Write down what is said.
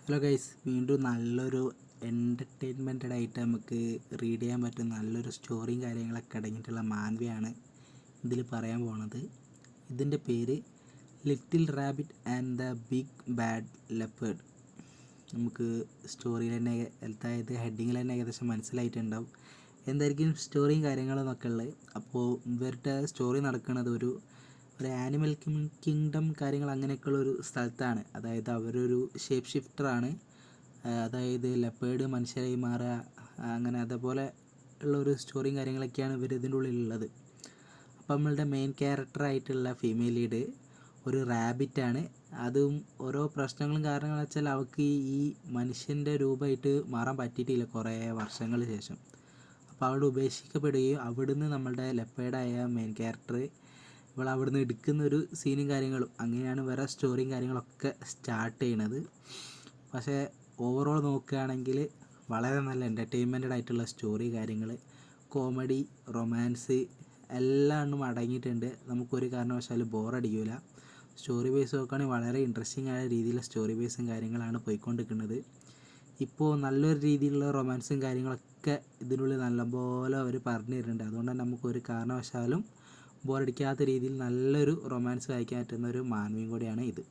Hello guys, വീണ്ടും നല്ലൊരു എൻ്റർടൈൻമെൻറ്റഡ് ആയിട്ട് നമുക്ക് റീഡ് ചെയ്യാൻ പറ്റുന്ന നല്ലൊരു സ്റ്റോറിയും കാര്യങ്ങളൊക്കെ അടങ്ങിയിട്ടുള്ള മാൻവയാണ് ഇതിൽ പറയാൻ പോണത്. ഇതിൻ്റെ പേര് little rabbit and the big bad leopard. നമുക്ക് സ്റ്റോറിയിൽ തന്നെ, അതായത് ഹെഡിങ്ങിൽ തന്നെ ഏകദേശം മനസ്സിലായിട്ടുണ്ടാവും എന്തായിരിക്കും സ്റ്റോറിയും കാര്യങ്ങളെന്നൊക്കെ ഉള്ളത്. അപ്പോൾ ഇവരുടെ സ്റ്റോറി നടക്കുന്നത് ഒരു ആനിമൽ കിങ്ഡം കാര്യങ്ങൾ അങ്ങനെയൊക്കെയുള്ളൊരു സ്ഥലത്താണ്. അതായത് അവരൊരു ഷേപ്പ് ഷിഫ്റ്ററാണ്. അതായത് ലെപ്പേർഡ് മനുഷ്യരായി മാറുക, അങ്ങനെ അതേപോലെ ഉള്ളൊരു സ്റ്റോറിയും കാര്യങ്ങളൊക്കെയാണ് ഇവർ ഇതിൻ്റെ ഉള്ളിലുള്ളത്. അപ്പോൾ നമ്മളുടെ മെയിൻ ക്യാരക്ടറായിട്ടുള്ള ഫീമെയിൽ ലീഡ് ഒരു റാബിറ്റാണ്. അതും ഓരോ പ്രശ്നങ്ങളും കാരണങ്ങൾ വെച്ചാൽ അവൾക്ക് ഈ മനുഷ്യൻ്റെ രൂപമായിട്ട് മാറാൻ പറ്റിയിട്ടില്ല കുറേ വർഷങ്ങൾക്ക് ശേഷം. അപ്പോൾ അവൾ ഉപേക്ഷിക്കപ്പെടുകയും അവിടുന്ന് നമ്മളുടെ ലെപ്പേർഡായ മെയിൻ ക്യാരക്ടർ ഇവൾ അവിടുന്ന് എടുക്കുന്നൊരു സീനും കാര്യങ്ങളും, അങ്ങനെയാണ് വേറെ സ്റ്റോറിയും കാര്യങ്ങളൊക്കെ സ്റ്റാർട്ട് ചെയ്യണത്. പക്ഷേ ഓവറോൾ നോക്കുകയാണെങ്കിൽ വളരെ നല്ല എൻ്റർടൈൻമെൻറ്റഡ് ആയിട്ടുള്ള സ്റ്റോറി കാര്യങ്ങൾ, കോമഡി, റൊമാൻസ് എല്ലാം അടങ്ങിയിട്ടുണ്ട്. നമുക്കൊരു കാരണവശാലും ബോറടിക്കില്ല. സ്റ്റോറി ബേസ് നോക്കുകയാണെങ്കിൽ വളരെ ഇൻട്രസ്റ്റിംഗ് ആയ രീതിയിലുള്ള സ്റ്റോറി ബേസും കാര്യങ്ങളാണ് പോയിക്കൊണ്ടിരിക്കുന്നത്. ഇപ്പോൾ നല്ലൊരു രീതിയിലുള്ള റൊമാൻസും കാര്യങ്ങളൊക്കെ ഇതിനുള്ളിൽ നല്ലപോലെ അവർ പറഞ്ഞു തരുന്നുണ്ട്. അതുകൊണ്ട് തന്നെ നമുക്കൊരു കാരണവശാലും ബോറടിക്കാത്ത രീതിയിൽ നല്ലൊരു റൊമാൻസ് വായിക്കാൻ പറ്റുന്ന ഒരു മാൻവയും കൂടിയാണ് ഇത്.